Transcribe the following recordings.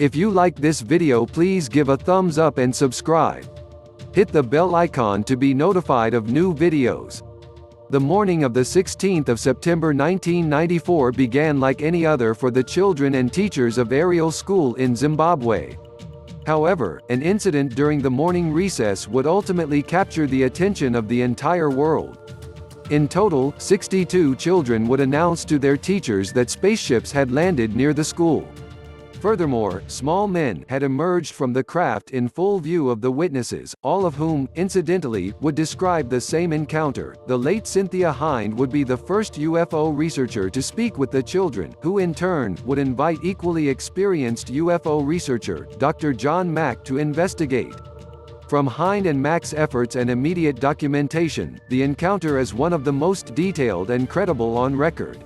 If you like this video, please give a thumbs up and subscribe. Hit the bell icon to be notified of new videos. The morning of the 16th of September 1994 began like any other for the children and teachers of Ariel School in Zimbabwe. However, an incident during the morning recess would ultimately capture the attention of the entire world. In total, 62 children would announce to their teachers that spaceships had landed near the school. Furthermore, small men had emerged from the craft in full view of the witnesses, all of whom, incidentally, would describe the same encounter. The late Cynthia Hind would be the first UFO researcher to speak with the children, who in turn would invite equally experienced UFO researcher, Dr. John Mack, to investigate. From Hind and Mack's efforts and immediate documentation, the encounter is one of the most detailed and credible on record.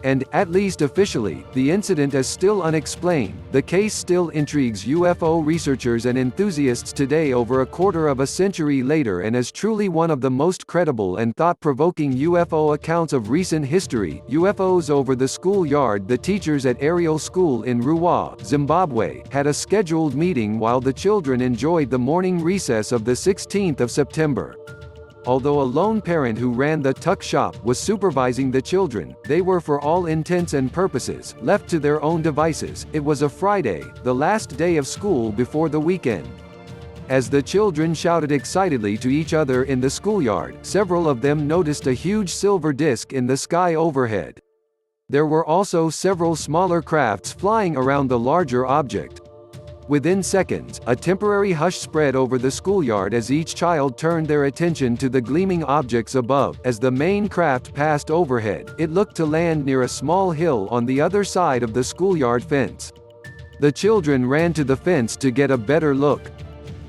And, at least officially, the incident is still unexplained. The case still intrigues UFO researchers and enthusiasts today over a quarter of a century later and is truly one of the most credible and thought-provoking UFO accounts of recent history. UFOs over the schoolyard. The teachers at Ariel School in Ruwa, Zimbabwe, had a scheduled meeting while the children enjoyed the morning recess of the 16th of September. Although a lone parent who ran the tuck shop was supervising the children, they were for all intents and purposes left to their own devices. It was a Friday, the last day of school before the weekend. As the children shouted excitedly to each other in the schoolyard, several of them noticed a huge silver disc in the sky overhead. There were also several smaller crafts flying around the larger object. Within seconds, a temporary hush spread over the schoolyard as each child turned their attention to the gleaming objects above. As the main craft passed overhead, it looked to land near a small hill on the other side of the schoolyard fence. The children ran to the fence to get a better look.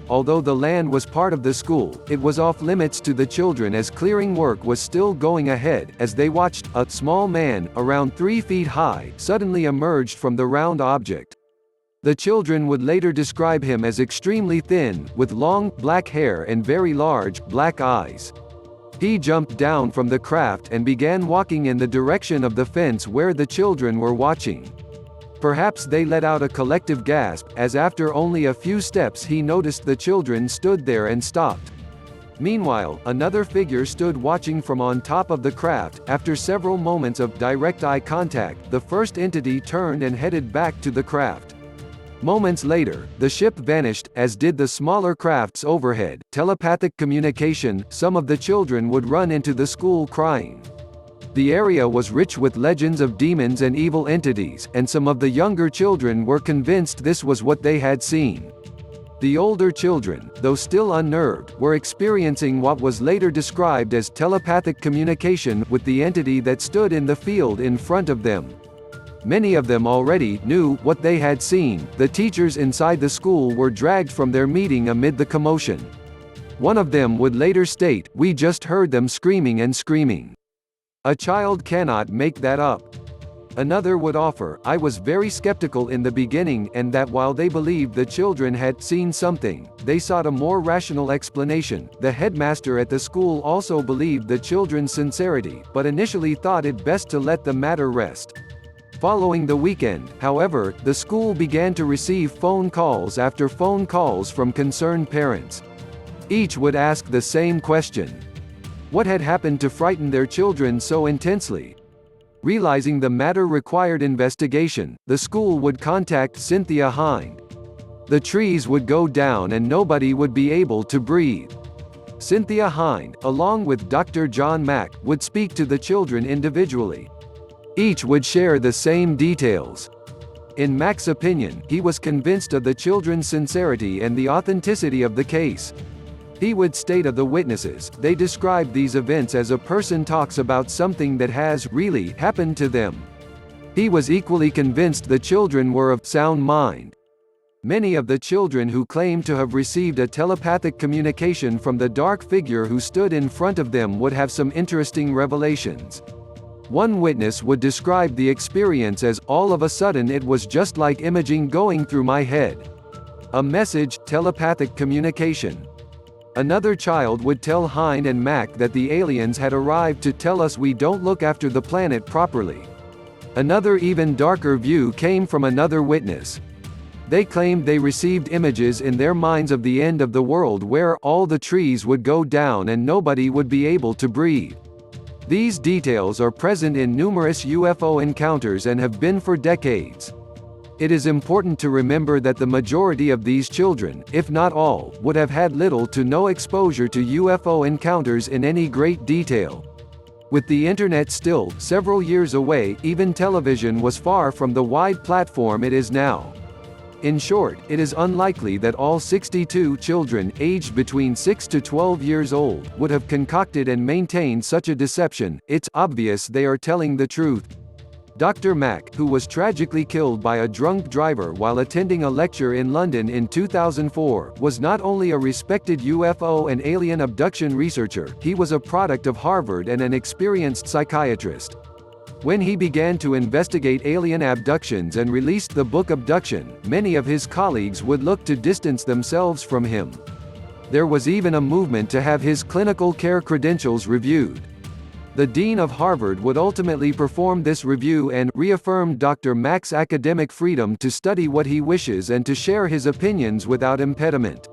Although the land was part of the school, it was off limits to the children as clearing work was still going ahead. As they watched, a small man, around 3 feet high, suddenly emerged from the round object. The children would later describe him as extremely thin, with long, black hair and very large, black eyes. He jumped down from the craft and began walking in the direction of the fence where the children were watching. Perhaps they let out a collective gasp, as after only a few steps he noticed the children stood there and stopped. Meanwhile, another figure stood watching from on top of the craft. After several moments of direct eye contact, the first entity turned and headed back to the craft. Moments later, the ship vanished, as did the smaller crafts overhead. Telepathic communication. Some of the children would run into the school crying. The area was rich with legends of demons and evil entities, and some of the younger children were convinced this was what they had seen. The older children, though still unnerved, were experiencing what was later described as telepathic communication with the entity that stood in the field in front of them. Many of them already knew what they had seen. The teachers inside the school were dragged from their meeting amid the commotion. One of them would later state, "We just heard them screaming and screaming. A child cannot make that up." Another would offer, "I was very skeptical in the beginning, and that while they believed the children had seen something, they sought a more rational explanation." The headmaster at the school also believed the children's sincerity, but initially thought it best to let the matter rest. Following the weekend, however, the school began to receive phone calls after phone calls from concerned parents. Each would ask the same question. What had happened to frighten their children so intensely? Realizing the matter required investigation, the school would contact Cynthia Hind. The trees would go down and nobody would be able to breathe. Cynthia Hind, along with Dr. John Mack, would speak to the children individually. Each would share the same details. In Mack's opinion, he was convinced of the children's sincerity and the authenticity of the case. He would state of the witnesses, they described these events as a person talks about something that has really happened to them. He was equally convinced the children were of sound mind. Many of the children who claimed to have received a telepathic communication from the dark figure who stood in front of them would have some interesting revelations. One witness would describe the experience as, "All of a sudden it was just like imaging going through my head. A message, telepathic communication." Another child would tell Hind and Mack that the aliens had arrived to tell us we don't look after the planet properly. Another even darker view came from another witness. They claimed they received images in their minds of the end of the world where all the trees would go down and nobody would be able to breathe. These details are present in numerous UFO encounters and have been for decades. It is important to remember that the majority of these children, if not all, would have had little to no exposure to UFO encounters in any great detail. With the internet still several years away, even television was far from the wide platform it is now. In short, it is unlikely that all 62 children, aged between 6 to 12 years old, would have concocted and maintained such a deception. It's obvious they are telling the truth. Dr. Mack, who was tragically killed by a drunk driver while attending a lecture in London in 2004, was not only a respected UFO and alien abduction researcher, he was a product of Harvard and an experienced psychiatrist. When he began to investigate alien abductions and released the book Abduction, many of his colleagues would look to distance themselves from him. There was even a movement to have his clinical care credentials reviewed. The dean of Harvard would ultimately perform this review and reaffirmed Dr. Mack's academic freedom to study what he wishes and to share his opinions without impediment.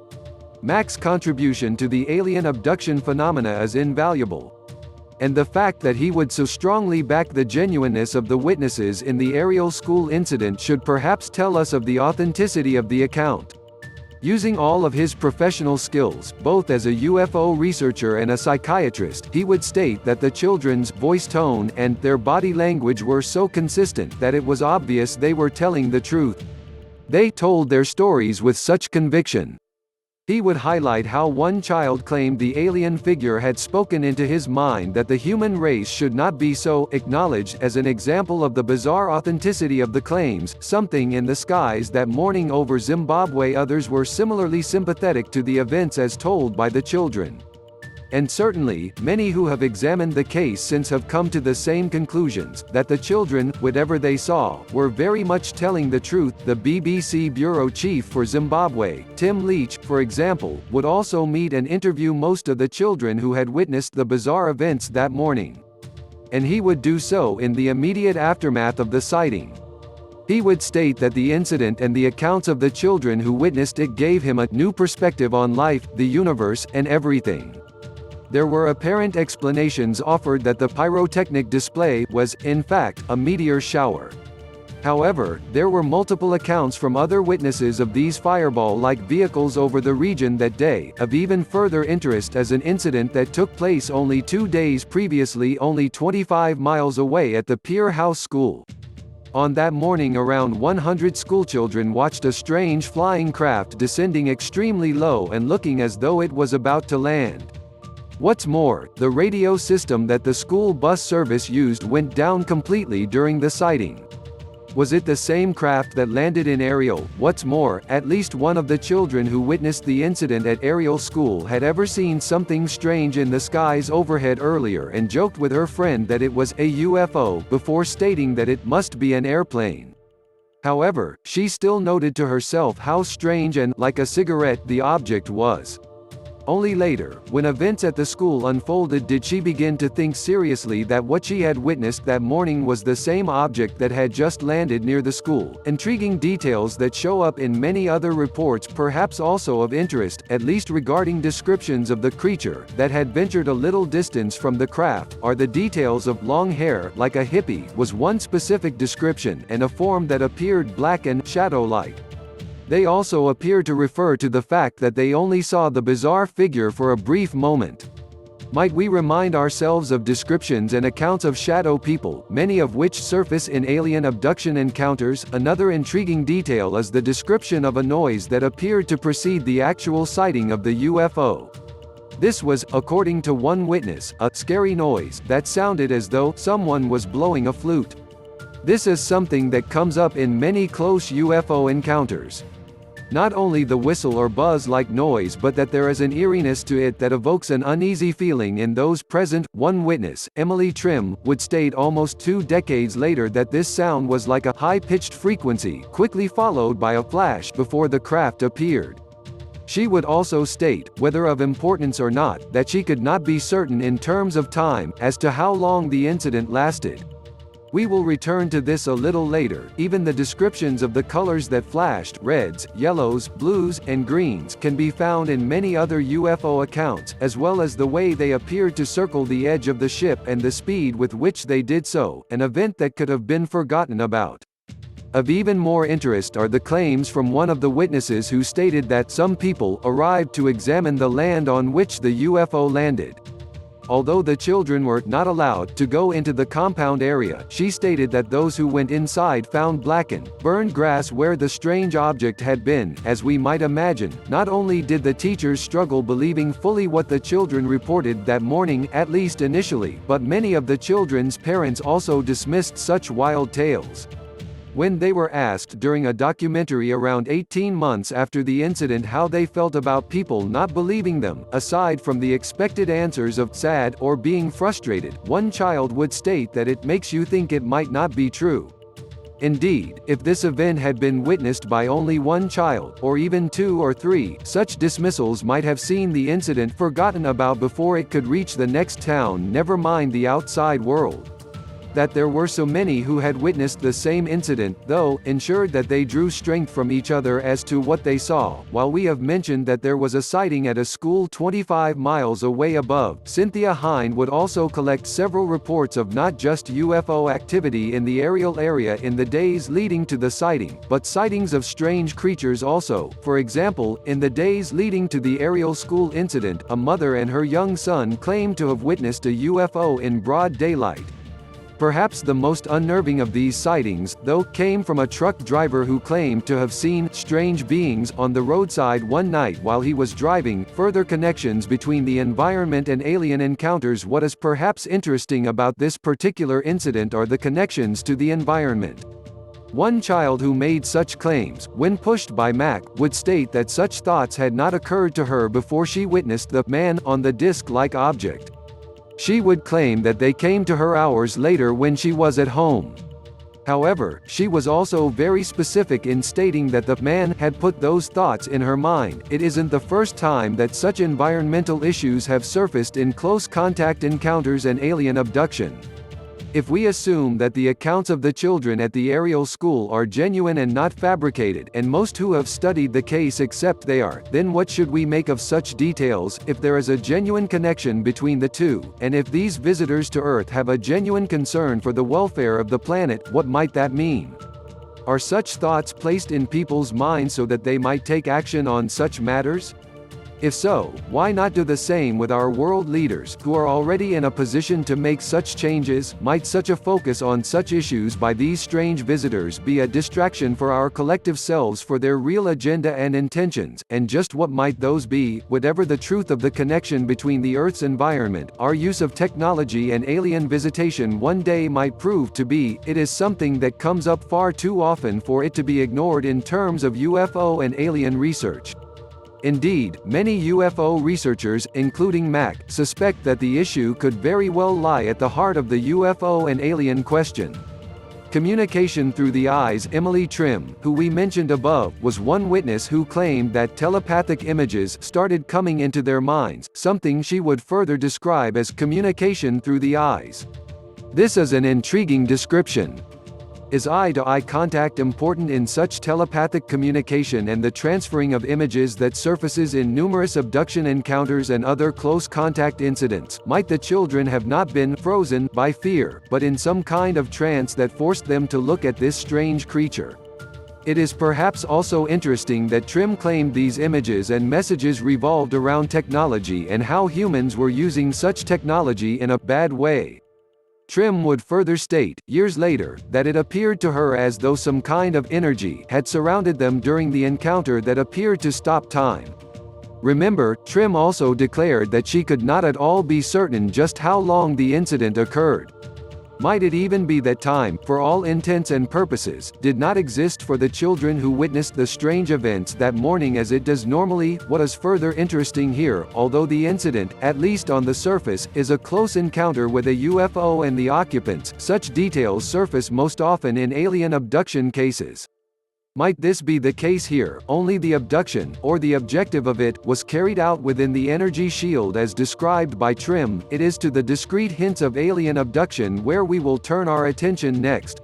Mack's contribution to the alien abduction phenomena is invaluable. And the fact that he would so strongly back the genuineness of the witnesses in the Ariel School incident should perhaps tell us of the authenticity of the account. Using all of his professional skills, both as a UFO researcher and a psychiatrist, he would state that the children's voice tone and their body language were so consistent that it was obvious they were telling the truth. They told their stories with such conviction. He would highlight how one child claimed the alien figure had spoken into his mind that the human race should not be so, acknowledged as an example of the bizarre authenticity of the claims. Something in the skies that morning over Zimbabwe. Others were similarly sympathetic to the events as told by the children. And certainly, many who have examined the case since have come to the same conclusions, that the children, whatever they saw, were very much telling the truth. The BBC bureau chief for Zimbabwe, Tim Leach, for example, would also meet and interview most of the children who had witnessed the bizarre events that morning. And he would do so in the immediate aftermath of the sighting. He would state that the incident and the accounts of the children who witnessed it gave him a new perspective on life, the universe, and everything. There were apparent explanations offered that the pyrotechnic display was, in fact, a meteor shower. However, there were multiple accounts from other witnesses of these fireball-like vehicles over the region that day. Of even further interest as an incident that took place only 2 days previously, only 25 miles away at the Pier House School. On that morning, around 100 schoolchildren watched a strange flying craft descending extremely low and looking as though it was about to land. What's more, the radio system that the school bus service used went down completely during the sighting. Was it the same craft that landed in Ariel? What's more, at least one of the children who witnessed the incident at Ariel School had ever seen something strange in the skies overhead earlier and joked with her friend that it was a UFO before stating that it must be an airplane. However, she still noted to herself how strange and like a cigarette the object was. Only later, when events at the school unfolded, did she begin to think seriously that what she had witnessed that morning was the same object that had just landed near the school. Intriguing details that show up in many other reports, perhaps also of interest, at least regarding descriptions of the creature that had ventured a little distance from the craft, are the details of long hair like a hippie was one specific description, and a form that appeared black and shadow-like. They also appear to refer to the fact that they only saw the bizarre figure for a brief moment. Might we remind ourselves of descriptions and accounts of shadow people, many of which surface in alien abduction encounters? Another intriguing detail is the description of a noise that appeared to precede the actual sighting of the UFO. This was, according to one witness, a scary noise that sounded as though someone was blowing a flute. This is something that comes up in many close UFO encounters. Not only the whistle or buzz-like noise, but that there is an eeriness to it that evokes an uneasy feeling in those present. One witness, Emily Trim, would state almost 2 decades later that this sound was like a high-pitched frequency, quickly followed by a flash before the craft appeared. She would also state, whether of importance or not, that she could not be certain in terms of time, as to how long the incident lasted. We will return to this a little later. Even the descriptions of the colors that flashed, reds, yellows, blues, and greens, can be found in many other UFO accounts, as well as the way they appeared to circle the edge of the ship and the speed with which they did so, an event that could have been forgotten about. Of even more interest are the claims from one of the witnesses who stated that some people arrived to examine the land on which the UFO landed. Although the children were not allowed to go into the compound area, she stated that those who went inside found blackened, burned grass where the strange object had been. As we might imagine, not only did the teachers struggle believing fully what the children reported that morning, at least initially, but many of the children's parents also dismissed such wild tales. When they were asked during a documentary around 18 months after the incident how they felt about people not believing them, aside from the expected answers of sad or being frustrated, one child would state that it makes you think it might not be true. Indeed, if this event had been witnessed by only one child, or even 2 or 3, such dismissals might have seen the incident forgotten about before it could reach the next town, never mind the outside world. That there were so many who had witnessed the same incident, though, ensured that they drew strength from each other as to what they saw. While we have mentioned that there was a sighting at a school 25 miles away above, Cynthia Hine would also collect several reports of not just UFO activity in the aerial area in the days leading to the sighting, but sightings of strange creatures also. For example, in the days leading to the aerial school incident, a mother and her young son claimed to have witnessed a UFO in broad daylight. Perhaps the most unnerving of these sightings, though, came from a truck driver who claimed to have seen strange beings on the roadside one night while he was driving. Further connections between the environment and alien encounters. What is perhaps interesting about this particular incident are the connections to the environment. One child who made such claims, when pushed by Mac, would state that such thoughts had not occurred to her before she witnessed the man on the disc-like object. She would claim that they came to her hours later when she was at home. However, she was also very specific in stating that the man had put those thoughts in her mind. It isn't the first time that such environmental issues have surfaced in close contact encounters and alien abduction. If we assume that the accounts of the children at the aerial school are genuine and not fabricated, and most who have studied the case accept they are, then what should we make of such details? If there is a genuine connection between the two, and if these visitors to Earth have a genuine concern for the welfare of the planet, what might that mean? Are such thoughts placed in people's minds so that they might take action on such matters? If so, why not do the same with our world leaders, who are already in a position to make such changes? Might such a focus on such issues by these strange visitors be a distraction for our collective selves for their real agenda and intentions, and just what might those be? Whatever the truth of the connection between the Earth's environment, our use of technology and alien visitation one day might prove to be, it is something that comes up far too often for it to be ignored in terms of UFO and alien research. Indeed, many UFO researchers, including Mac, suspect that the issue could very well lie at the heart of the UFO and alien question. Communication through the eyes. Emily Trim, who we mentioned above, was one witness who claimed that telepathic images started coming into their minds, something she would further describe as communication through the eyes. This is an intriguing description. Is eye-to-eye contact important in such telepathic communication and the transferring of images that surfaces in numerous abduction encounters and other close contact incidents? Might the children have not been frozen by fear, but in some kind of trance that forced them to look at this strange creature? It is perhaps also interesting that Trim claimed these images and messages revolved around technology and how humans were using such technology in a bad way. Trim would further state, years later, that it appeared to her as though some kind of energy had surrounded them during the encounter that appeared to stop time. Remember, Trim also declared that she could not at all be certain just how long the incident occurred. Might it even be that time, for all intents and purposes, did not exist for the children who witnessed the strange events that morning as it does normally? What is further interesting here, although the incident, at least on the surface, is a close encounter with a UFO and the occupants, such details surface most often in alien abduction cases. Might this be the case here? Only the abduction, or the objective of it, was carried out within the energy shield as described by Trim. It is to the discrete hints of alien abduction where we will turn our attention next.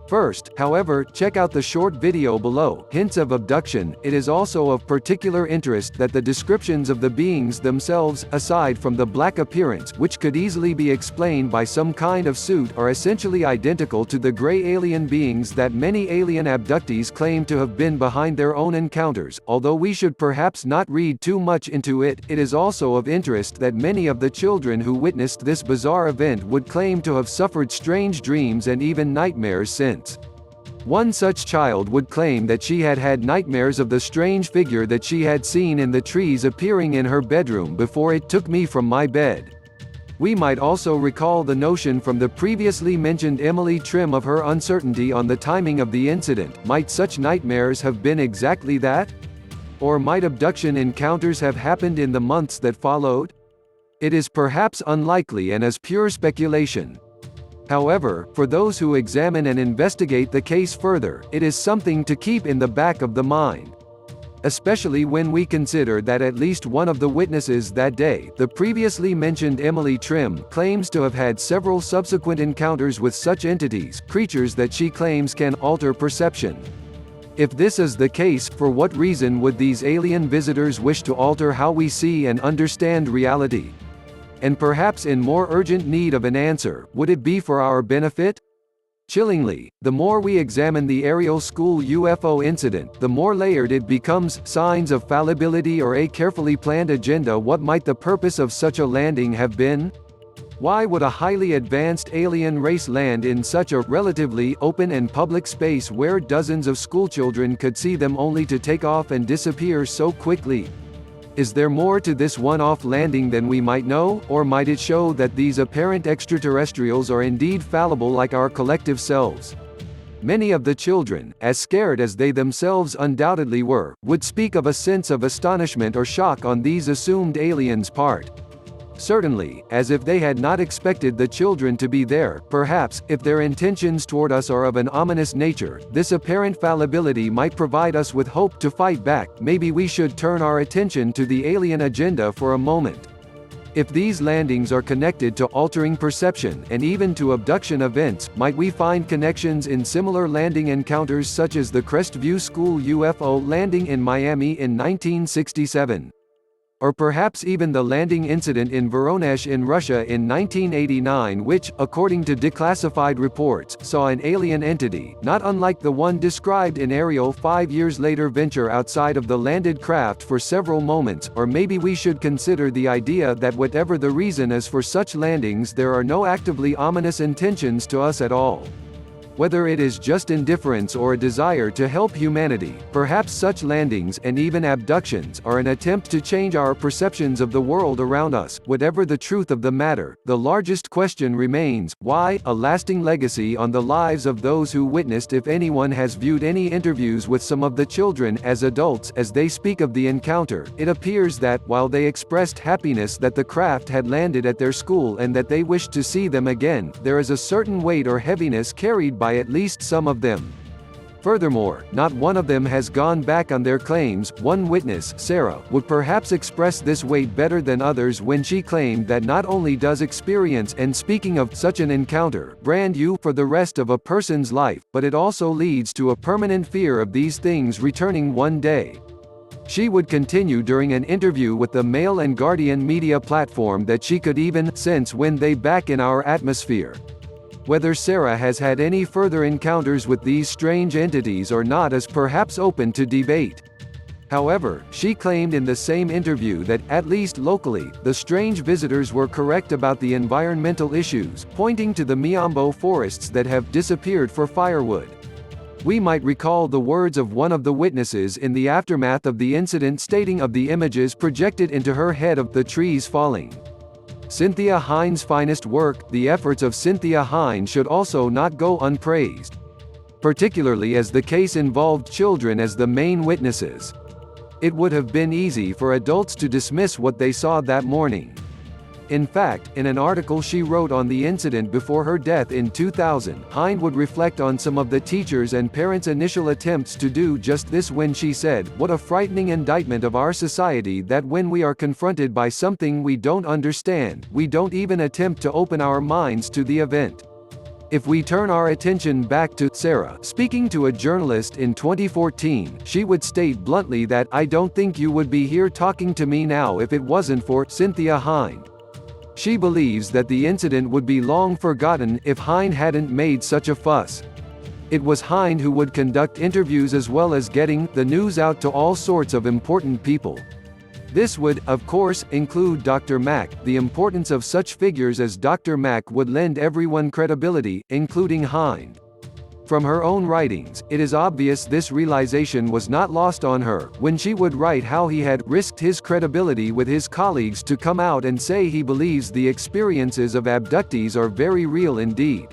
First, however, check out the short video below, Hints of Abduction. It is also of particular interest that the descriptions of the beings themselves, aside from the black appearance, which could easily be explained by some kind of suit, are essentially identical to the gray alien beings that many alien abductees claim to have been behind their own encounters. Although we should perhaps not read too much into it, it is also of interest that many of the children who witnessed this bizarre event would claim to have suffered strange dreams and even nightmares since. One such child would claim that she had had nightmares of the strange figure that she had seen in the trees appearing in her bedroom before it took me from my bed. We might also recall the notion from the previously mentioned Emily Trim of her uncertainty on the timing of the incident. Might such nightmares have been exactly that? Or might abduction encounters have happened in the months that followed? It is perhaps unlikely and is pure speculation. However, for those who examine and investigate the case further, it is something to keep in the back of the mind. Especially when we consider that at least one of the witnesses that day, the previously mentioned Emily Trim, claims to have had several subsequent encounters with such entities, creatures that she claims can alter perception. If this is the case, for what reason would these alien visitors wish to alter how we see and understand reality? And perhaps in more urgent need of an answer, would it be for our benefit? Chillingly, the more we examine the Ariel School UFO incident, the more layered it becomes. Signs of fallibility or a carefully planned agenda. What might the purpose of such a landing have been? Why would a highly advanced alien race land in such a relatively open and public space where dozens of schoolchildren could see them only to take off and disappear so quickly? Is there more to this one-off landing than we might know, or might it show that these apparent extraterrestrials are indeed fallible like our collective selves? Many of the children, as scared as they themselves undoubtedly were, would speak of a sense of astonishment or shock on these assumed aliens' part. Certainly, as if they had not expected the children to be there. Perhaps, if their intentions toward us are of an ominous nature, this apparent fallibility might provide us with hope to fight back. Maybe we should turn our attention to the alien agenda for a moment. If these landings are connected to altering perception, and even to abduction events, might we find connections in similar landing encounters such as the Crestview School UFO landing in Miami in 1967? Or perhaps even the landing incident in Voronezh in Russia in 1989, which, according to declassified reports, saw an alien entity, not unlike the one described in Ariel 5 years later, venture outside of the landed craft for several moments. Or maybe we should consider the idea that whatever the reason is for such landings, there are no actively ominous intentions to us at all. Whether it is just indifference or a desire to help humanity, perhaps such landings and even abductions are an attempt to change our perceptions of the world around us. Whatever the truth of the matter, the largest question remains, why? A lasting legacy on the lives of those who witnessed. If anyone has viewed any interviews with some of the children as adults as they speak of the encounter, it appears that, while they expressed happiness that the craft had landed at their school and that they wished to see them again, there is a certain weight or heaviness carried by at least some of them. Furthermore, not one of them has gone back on their claims. One witness, Sarah, would perhaps express this weight better than others when she claimed that not only does experience and speaking of such an encounter brand you for the rest of a person's life, but it also leads to a permanent fear of these things returning one day. She would continue during an interview with the Mail and Guardian media platform that she could even sense when they back in our atmosphere. Whether Sarah has had any further encounters with these strange entities or not is perhaps open to debate. However, she claimed in the same interview that, at least locally, the strange visitors were correct about the environmental issues, pointing to the Miombo forests that have disappeared for firewood. We might recall the words of one of the witnesses in the aftermath of the incident, stating of the images projected into her head of the trees falling. Cynthia Hines' finest work. The efforts of Cynthia Hines should also not go unpraised, particularly as the case involved children as the main witnesses. It would have been easy for adults to dismiss what they saw that morning. In fact, in an article she wrote on the incident before her death in 2000, Hind would reflect on some of the teachers' and parents' initial attempts to do just this when she said, "What a frightening indictment of our society that when we are confronted by something we don't understand, we don't even attempt to open our minds to the event." If we turn our attention back to Sarah, speaking to a journalist in 2014, she would state bluntly that, "I don't think you would be here talking to me now if it wasn't for Cynthia Hind." She believes that the incident would be long forgotten if Hind hadn't made such a fuss. It was Hind who would conduct interviews as well as getting the news out to all sorts of important people. This would, of course, include Dr. Mack. The importance of such figures as Dr. Mack would lend everyone credibility, including Hind. From her own writings, it is obvious this realization was not lost on her, when she would write how he had risked his credibility with his colleagues to come out and say he believes the experiences of abductees are very real indeed.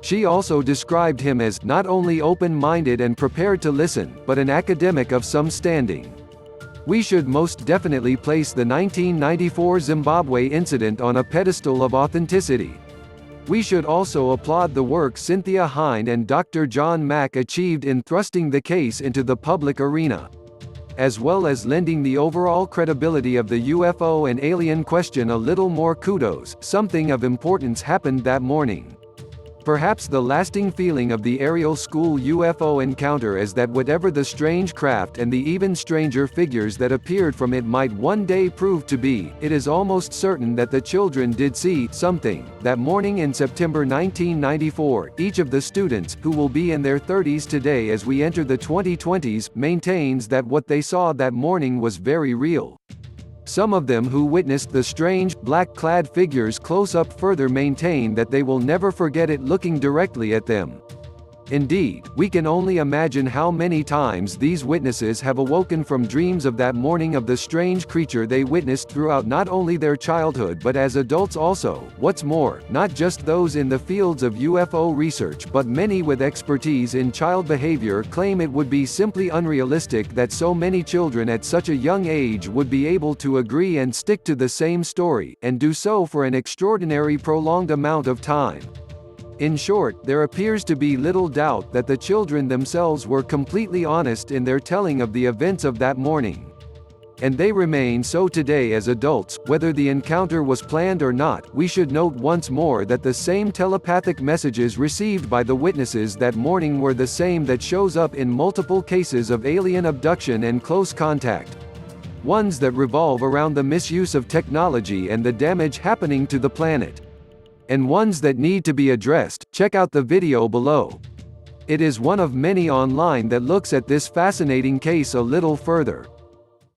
She also described him as not only open-minded and prepared to listen, but an academic of some standing. We should most definitely place the 1994 Zimbabwe incident on a pedestal of authenticity. We should also applaud the work Cynthia Hind and Dr. John Mack achieved in thrusting the case into the public arena, as well as lending the overall credibility of the UFO and alien question a little more kudos. Something of importance happened that morning. Perhaps the lasting feeling of the Ariel School UFO encounter is that whatever the strange craft and the even stranger figures that appeared from it might one day prove to be, it is almost certain that the children did see something that morning in September 1994. Each of the students, who will be in their 30s today as we enter the 2020s, maintains that what they saw that morning was very real. Some of them who witnessed the strange, black-clad figures close up further maintain that they will never forget it looking directly at them. Indeed, we can only imagine how many times these witnesses have awoken from dreams of that morning of the strange creature they witnessed throughout not only their childhood but as adults also. What's more, not just those in the fields of UFO research but many with expertise in child behavior claim it would be simply unrealistic that so many children at such a young age would be able to agree and stick to the same story, and do so for an extraordinary prolonged amount of time. In short, there appears to be little doubt that the children themselves were completely honest in their telling of the events of that morning. And they remain so today as adults. Whether the encounter was planned or not, we should note once more that the same telepathic messages received by the witnesses that morning were the same that shows up in multiple cases of alien abduction and close contact. Ones that revolve around the misuse of technology and the damage happening to the planet. And ones that need to be addressed. Check out the video below. It is one of many online that looks at this fascinating case a little further.